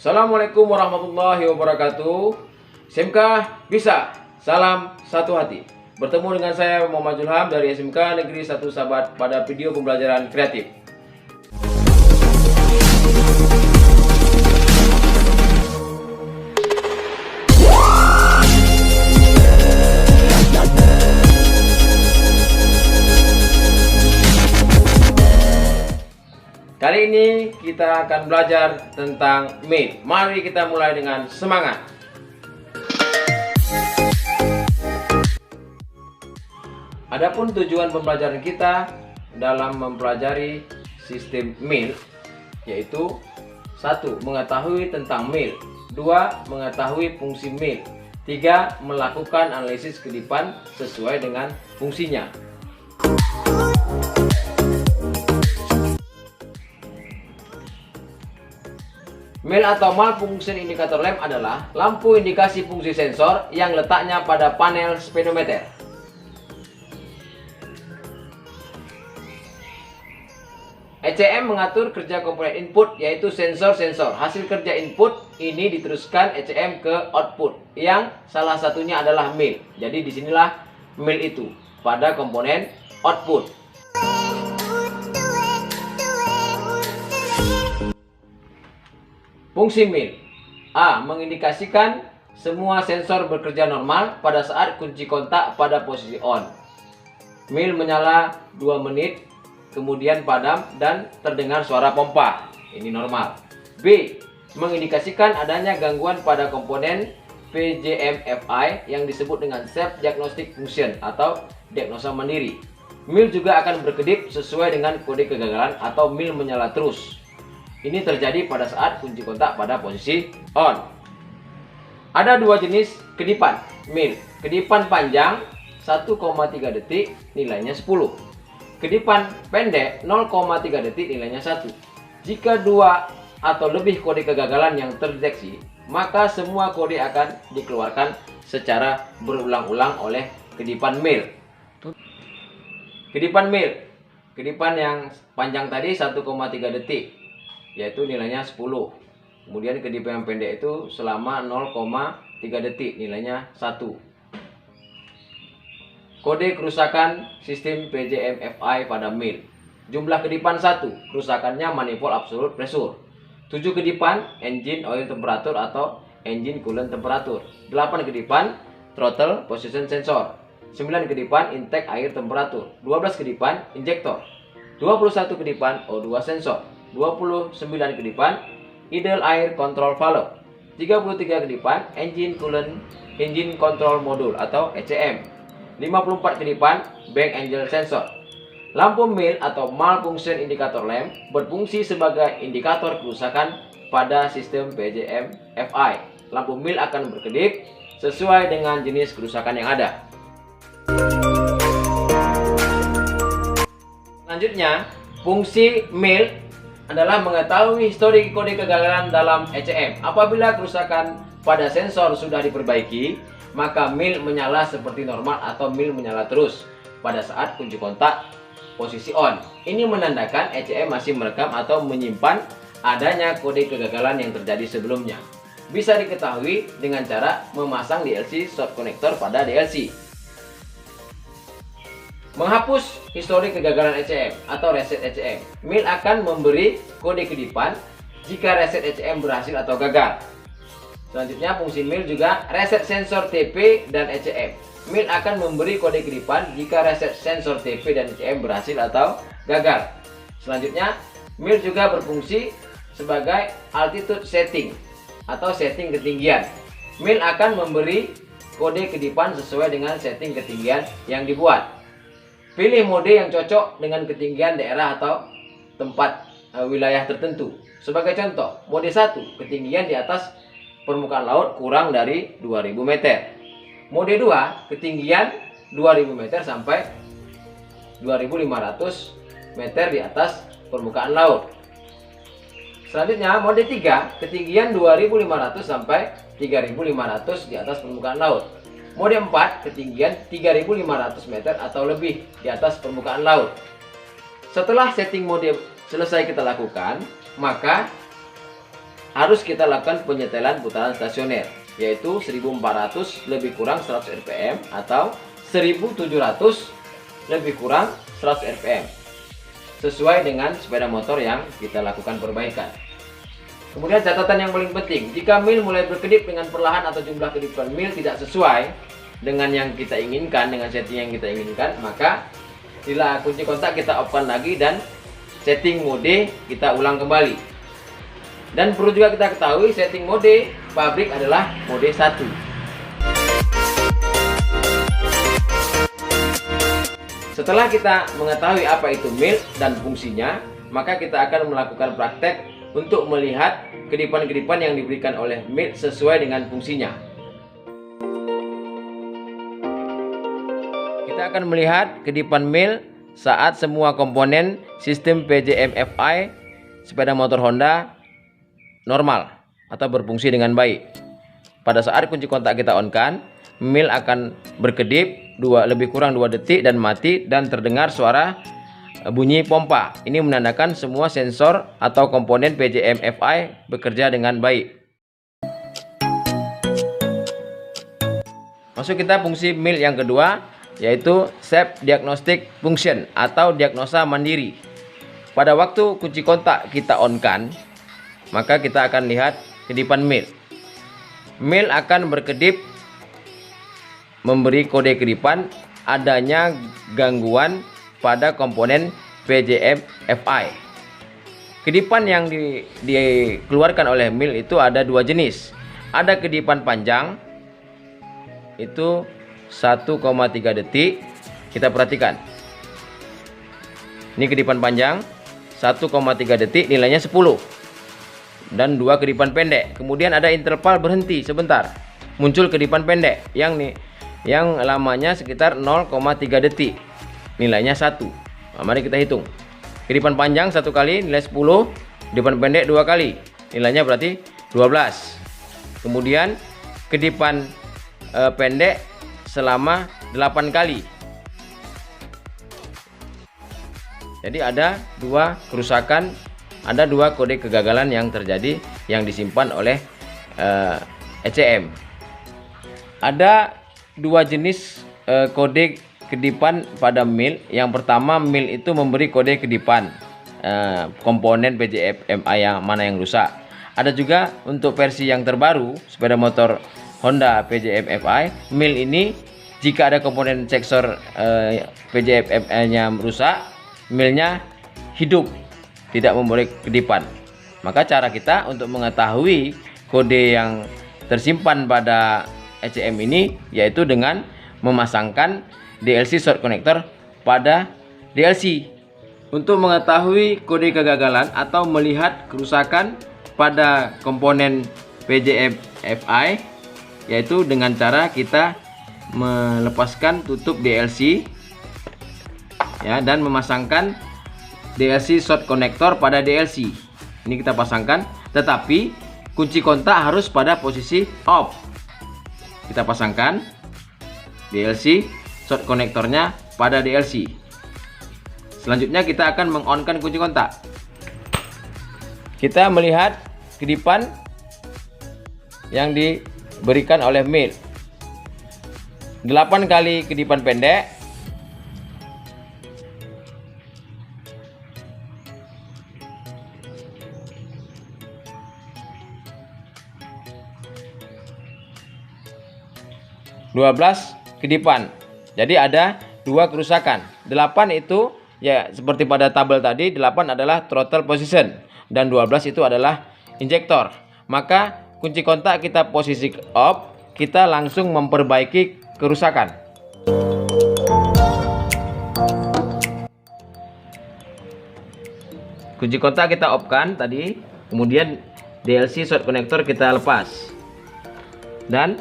Assalamualaikum warahmatullahi wabarakatuh. SMK bisa, salam satu hati. Bertemu dengan saya Muhammad Julham dari SMK Negeri 1 Sahabat pada video pembelajaran kreatif. Kali ini kita akan belajar tentang mail. Mari kita mulai dengan semangat. Adapun tujuan pembelajaran kita dalam mempelajari sistem mail yaitu 1. Mengetahui tentang mail, 2. Mengetahui fungsi mail, 3. Melakukan analisis kedipan sesuai dengan fungsinya. Mail atau malfunction indicator lamp adalah lampu indikasi fungsi sensor yang letaknya pada panel speedometer. ECM mengatur kerja komponen input yaitu sensor-sensor. Hasil kerja input ini diteruskan ECM ke output yang salah satunya adalah mail. Jadi disinilah mail itu pada komponen output. Fungsi mail. A. Mengindikasikan semua sensor bekerja normal pada saat kunci kontak pada posisi on. Mail menyala 2 menit, kemudian padam dan terdengar suara pompa. Ini normal. B. Mengindikasikan adanya gangguan pada komponen PJM-FI yang disebut dengan Self Diagnostic Function atau diagnosa mandiri. Mail juga akan berkedip sesuai dengan kode kegagalan atau mail menyala terus. Ini terjadi pada saat kunci kontak pada posisi on. Ada 2 jenis kedipan mail. Kedipan panjang 1,3 detik nilainya 10. Kedipan pendek 0,3 detik nilainya 1. Jika 2 atau lebih kode kegagalan yang terdeteksi, maka semua kode akan dikeluarkan secara berulang-ulang oleh kedipan mail. Kedipan mail. Kedipan yang panjang tadi 1,3 detik. Yaitu nilainya 10. Kemudian kedipan yang pendek itu selama 0,3 detik nilainya 1. Kode kerusakan sistem PJM-FI pada mail. Jumlah kedipan 1, kerusakannya manifold absolute pressure. 7 kedipan engine oil temperature atau engine coolant temperature. 8 kedipan throttle position sensor. 9 kedipan intake air temperature. 12 kedipan injektor. 21 kedipan O2 sensor. 29 kedipan idle air control valve, 33 kedipan engine coolant engine control module atau ECM, 54 kedipan bank angel sensor. Lampu mail atau malfunction indicator lamp berfungsi sebagai indikator kerusakan pada sistem PJM-FI. Lampu mail akan berkedip sesuai dengan jenis kerusakan yang ada. Selanjutnya, fungsi mail adalah mengetahui histori kode kegagalan dalam ECM. Apabila kerusakan pada sensor sudah diperbaiki, maka mail menyala seperti normal atau mail menyala terus pada saat kunci kontak posisi on. Ini menandakan ECM masih merekam atau menyimpan adanya kode kegagalan yang terjadi sebelumnya. Bisa diketahui dengan cara memasang DLC short connector pada DLC. Menghapus histori kegagalan ECM atau reset ECM. Mail akan memberi kode kedipan jika reset ECM berhasil atau gagal. Selanjutnya fungsi mail juga reset sensor TP dan ECM. Mail akan memberi kode kedipan jika reset sensor TP dan ECM berhasil atau gagal. Selanjutnya mail juga berfungsi sebagai altitude setting atau setting ketinggian. Mail akan memberi kode kedipan sesuai dengan setting ketinggian yang dibuat. Pilih mode yang cocok dengan ketinggian daerah atau tempat wilayah tertentu. Sebagai contoh, mode 1, ketinggian di atas permukaan laut kurang dari 2000 meter. Mode 2, ketinggian 2000 meter sampai 2500 meter di atas permukaan laut. Selanjutnya, mode 3, ketinggian 2500 sampai 3500 di atas permukaan laut. Mode 4, ketinggian 3500 meter atau lebih di atas permukaan laut. Setelah setting mode selesai kita lakukan, maka harus kita lakukan penyetelan putaran stasioner, yaitu 1400 lebih kurang 100 rpm atau 1700 lebih kurang 100 rpm, sesuai dengan sepeda motor yang kita lakukan perbaikan. Kemudian catatan yang paling penting, jika mil mulai berkedip dengan perlahan atau jumlah kedipan mil tidak sesuai dengan yang kita inginkan, dengan setting yang kita inginkan, maka bila kunci kontak kita off-kan lagi dan setting mode kita ulang kembali. Dan perlu juga kita ketahui setting mode pabrik adalah mode 1. Setelah kita mengetahui apa itu mil dan fungsinya, maka kita akan melakukan praktek untuk melihat kedipan-kedipan yang diberikan oleh mil sesuai dengan fungsinya. Kita akan melihat kedipan mil saat semua komponen sistem PJM-FI sepeda motor Honda normal atau berfungsi dengan baik. Pada saat kunci kontak kita on-kan, mil akan berkedip lebih kurang 2 detik dan mati, dan terdengar suara bunyi pompa. Ini menandakan semua sensor atau komponen PJM-FI bekerja dengan baik. Masuk kita fungsi mil yang kedua, yaitu Self Diagnostic Function atau diagnosa mandiri. Pada waktu kunci kontak kita on-kan, maka kita akan lihat kedipan mil. Mil akan berkedip memberi kode kedipan adanya gangguan pada komponen PJM-FI. Kedipan yang dikeluarkan oleh mil itu ada 2 jenis. Ada kedipan panjang, itu 1,3 detik. Kita perhatikan. Ini kedipan panjang 1,3 detik, nilainya 10. Dan 2 kedipan pendek. Kemudian ada interval berhenti sebentar, muncul kedipan pendek yang lamanya sekitar 0,3 detik, nilainya 1. Nah, mari kita hitung. Kedipan panjang 1 kali nilai 10, kedipan pendek 2 kali, nilainya berarti 12. Kemudian kedipan pendek selama 8 kali. Jadi ada 2 kerusakan, ada 2 kode kegagalan yang terjadi yang disimpan oleh ECM. Ada 2 jenis kode kedipan pada mil. Yang pertama, mil itu memberi kode kedipan komponen PJM-FI yang mana yang rusak. Ada juga untuk versi yang terbaru sepeda motor Honda PJM-FI, mil ini jika ada komponen sensor PJM-FI-nya rusak, milnya hidup, tidak memberi kedipan. Maka cara kita untuk mengetahui kode yang tersimpan pada ECM ini yaitu dengan memasangkan DLC short connector pada DLC. Untuk mengetahui kode kegagalan atau melihat kerusakan pada komponen PJM-FI, yaitu dengan cara kita melepaskan tutup DLC ya, dan memasangkan DLC short connector pada DLC. Ini kita pasangkan, tetapi kunci kontak harus pada posisi off. Kita pasangkan DLC short connectornya pada DLC. Selanjutnya kita akan meng-on-kan kunci kontak. Kita melihat kedipan yang diberikan oleh mil. 8 kali kedipan pendek, kedipan. Jadi ada 2 kerusakan. 8 itu ya seperti pada tabel tadi, 8 adalah throttle position dan 12 itu adalah injektor. Maka kunci kontak kita posisi off, kita langsung memperbaiki kerusakan. Kunci kontak kita off-kan tadi, kemudian DLC short connector kita lepas. Dan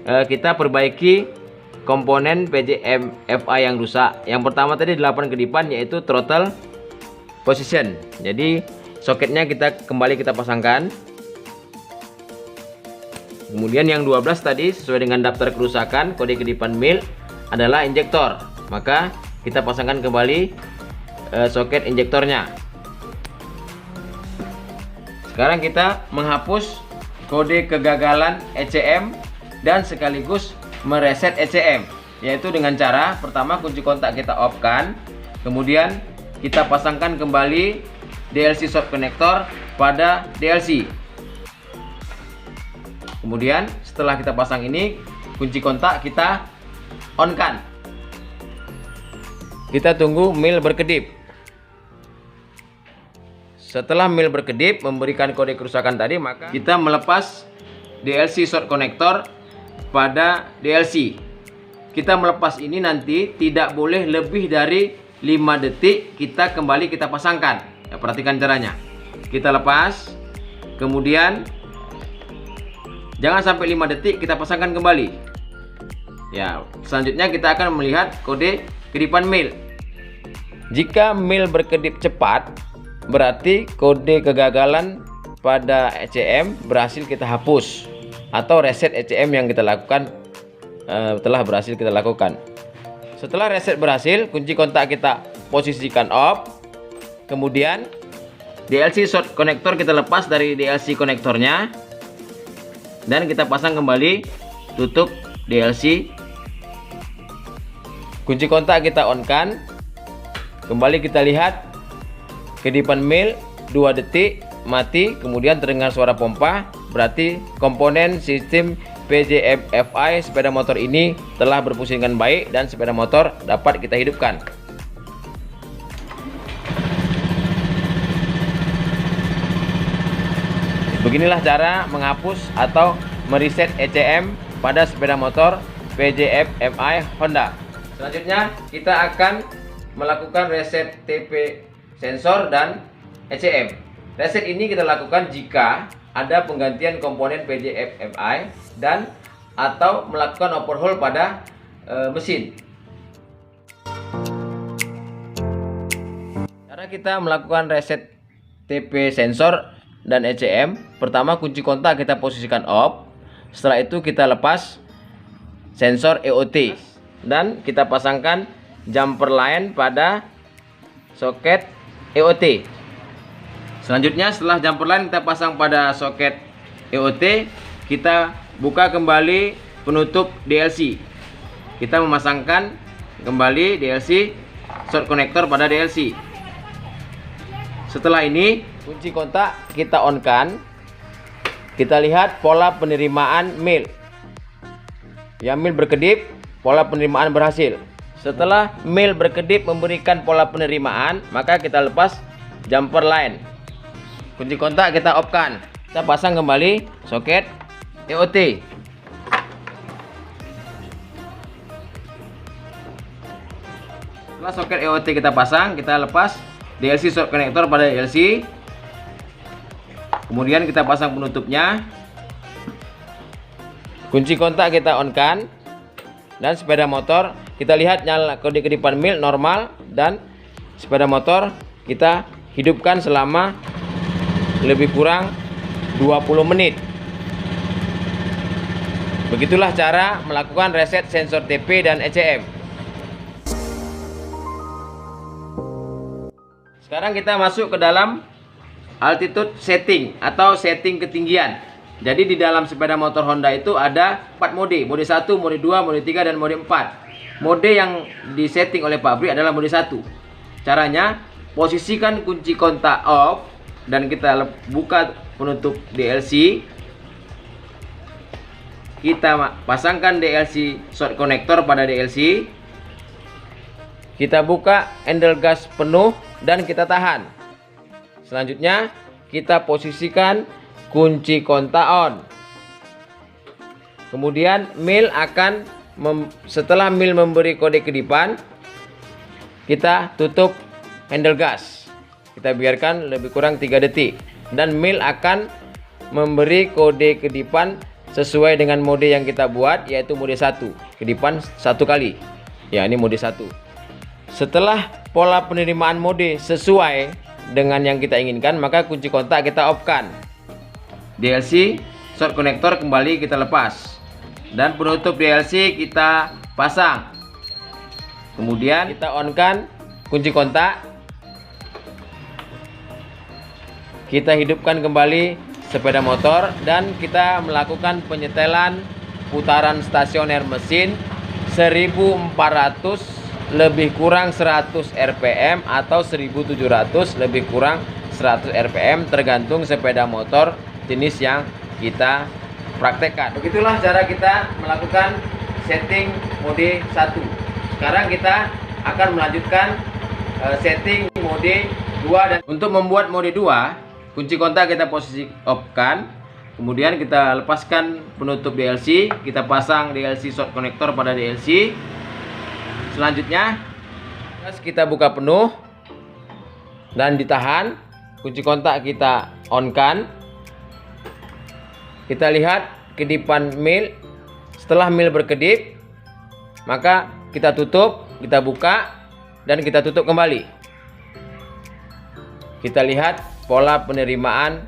kita perbaiki komponen PJM-FI yang rusak. Yang pertama tadi 8 kedipan yaitu throttle position. Jadi soketnya kembali kita pasangkan. Kemudian yang 12 tadi sesuai dengan daftar kerusakan kode kedipan mil adalah injektor. Maka kita pasangkan kembali soket injektornya. Sekarang kita menghapus kode kegagalan ECM dan sekaligus mereset ECM, yaitu dengan cara pertama kunci kontak kita off-kan, kemudian kita pasangkan kembali DLC short connector pada DLC. Kemudian setelah kita pasang ini, kunci kontak kita on-kan. Kita tunggu mil berkedip. Setelah mil berkedip memberikan kode kerusakan tadi, maka kita melepas DLC short connector pada DLC. Kita melepas ini nanti tidak boleh lebih dari 5 detik, kita kembali kita pasangkan. Ya, perhatikan caranya. Kita lepas, kemudian jangan sampai 5 detik kita pasangkan kembali. Ya, selanjutnya kita akan melihat kode kedipan mil. Jika mil berkedip cepat, berarti kode kegagalan pada ECM berhasil kita hapus, atau reset ECM yang kita lakukan telah berhasil kita lakukan. Setelah reset berhasil, kunci kontak kita posisikan off. Kemudian DLC short connector kita lepas dari DLC konektornya dan kita pasang kembali, tutup DLC. Kunci kontak kita on kan. Kembali kita lihat kedipan mil 2 detik mati, kemudian terdengar suara pompa, berarti komponen sistem PJFI sepeda motor ini telah berfungsi dengan baik dan sepeda motor dapat kita hidupkan. Beginilah cara menghapus atau mereset ECM pada sepeda motor PJFI Honda. Selanjutnya kita akan melakukan reset TP sensor dan ECM. Reset ini kita lakukan jika ada penggantian komponen PJFI dan atau melakukan overhaul pada mesin. Cara kita melakukan reset TP sensor dan ECM, pertama kunci kontak kita posisikan off. Setelah itu kita lepas sensor EOT dan kita pasangkan jumper line pada soket EOT. Selanjutnya setelah jumper line kita pasang pada soket EOT, kita buka kembali penutup DLC. Kita memasangkan kembali DLC short connector pada DLC. Setelah ini kunci kontak kita on kan. Kita lihat pola penerimaan mil. Yang mil berkedip, pola penerimaan berhasil. Setelah mil berkedip memberikan pola penerimaan, maka kita lepas jumper line. Kunci kontak kita off kan. Kita pasang kembali soket EOT. Setelah soket EOT kita pasang, kita lepas DLC short connector pada DLC. Kemudian kita pasang penutupnya. Kunci kontak kita on kan. Dan sepeda motor kita lihat nyala kode kedipan mil normal, dan sepeda motor kita hidupkan selama lebih kurang 20 menit. Begitulah cara melakukan reset sensor TP dan ECM. Sekarang kita masuk ke dalam altitude setting atau setting ketinggian. Jadi di dalam sepeda motor Honda itu ada 4 mode. Mode 1, mode 2, mode 3, dan mode 4. Mode yang disetting oleh pabrik adalah mode 1. Caranya, posisikan kunci kontak off dan kita buka penutup DLC. Kita pasangkan DLC short connector pada DLC. Kita buka handle gas penuh dan kita tahan. Selanjutnya kita posisikan kunci kontak on. Kemudian mil akan setelah mil memberi kode kedipan, kita tutup handle gas. Kita biarkan lebih kurang 3 detik dan mil akan memberi kode kedipan sesuai dengan mode yang kita buat, yaitu mode 1. Kedipan 1 kali. Ya, ini mode 1. Setelah pola penerimaan mode sesuai dengan yang kita inginkan, maka kunci kontak kita off kan. DLC short connector kembali kita lepas dan penutup DLC kita pasang. Kemudian kita on kan kunci kontak. kita hidupkan kembali sepeda motor dan kita melakukan penyetelan putaran stasioner mesin 1400 lebih kurang 100 rpm atau 1700 lebih kurang 100 rpm tergantung sepeda motor jenis yang kita praktekkan. Begitulah cara kita melakukan setting mode 1. Sekarang kita akan melanjutkan setting mode 2. Dan untuk membuat mode 2, kunci kontak kita posisi off-kan, kemudian kita lepaskan penutup DLC, kita pasang DLC short connector pada DLC. Selanjutnya kita buka penuh dan ditahan, kunci kontak kita on-kan. Kita lihat kedipan mil. Setelah mil berkedip, maka kita tutup, kita buka dan kita tutup kembali. Kita lihat pola penerimaan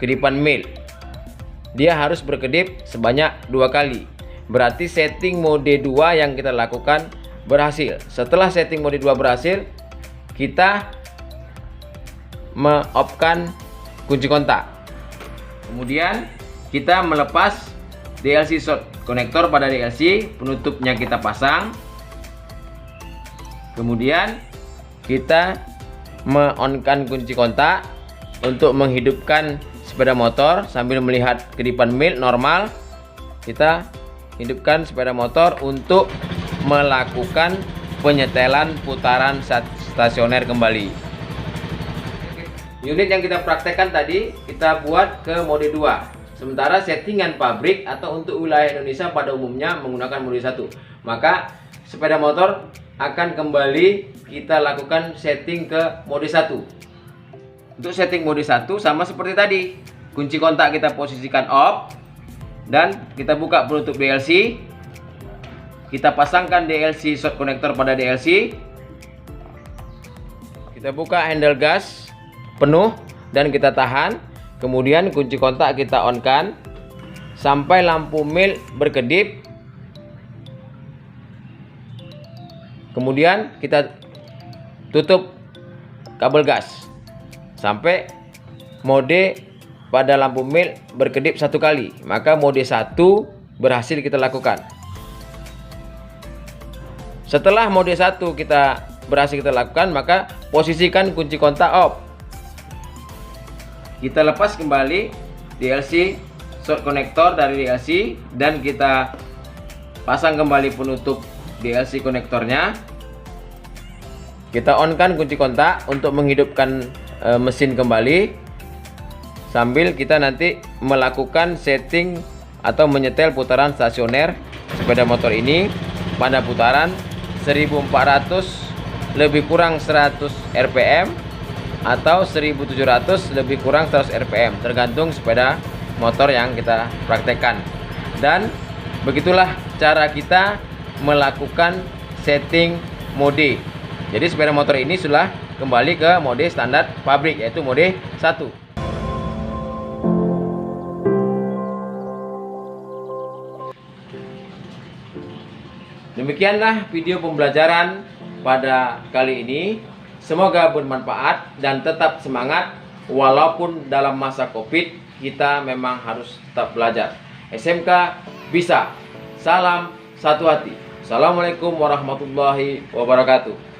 kedipan mil. Dia harus berkedip sebanyak 2 kali. Berarti setting mode 2 yang kita lakukan berhasil. Setelah setting mode 2 berhasil, kita me-off-kan kunci kontak. Kemudian kita melepas DLC short connector pada DLC, penutupnya kita pasang. Kemudian kita me-on-kan kunci kontak untuk menghidupkan sepeda motor sambil melihat kedipan mil normal. Kita hidupkan sepeda motor untuk melakukan penyetelan putaran stasioner kembali. Unit yang kita praktekkan tadi kita buat ke mode 2. Sementara settingan pabrik atau untuk wilayah Indonesia pada umumnya menggunakan mode 1. Maka sepeda motor akan kembali kita lakukan setting ke mode 1. Untuk setting mode 1 sama seperti tadi. Kunci kontak kita posisikan off dan kita buka penutup DLC. Kita pasangkan DLC short connector pada DLC. Kita buka handle gas penuh dan kita tahan. Kemudian kunci kontak kita on-kan sampai lampu mil berkedip. Kemudian kita tutup kabel gas sampai mode pada lampu mil berkedip 1 kali. Maka mode 1 berhasil kita lakukan. Setelah mode 1 kita berhasil kita lakukan, maka posisikan kunci kontak off. Kita lepas kembali DLC short connector dari DLC dan kita pasang kembali penutup DLC konektornya. Kita on-kan kunci kontak untuk menghidupkan mesin kembali sambil kita nanti melakukan setting atau menyetel putaran stasioner sepeda motor ini pada putaran 1400 lebih kurang 100 rpm atau 1700 lebih kurang 100 rpm tergantung sepeda motor yang kita praktekkan. Dan begitulah cara kita melakukan setting mode. Jadi sepeda motor ini sudah kembali ke mode standar pabrik, yaitu mode 1. Demikianlah video pembelajaran pada kali ini. Semoga bermanfaat dan tetap semangat walaupun dalam masa Covid kita memang harus tetap belajar. SMK bisa. Salam satu hati. Assalamualaikum warahmatullahi wabarakatuh.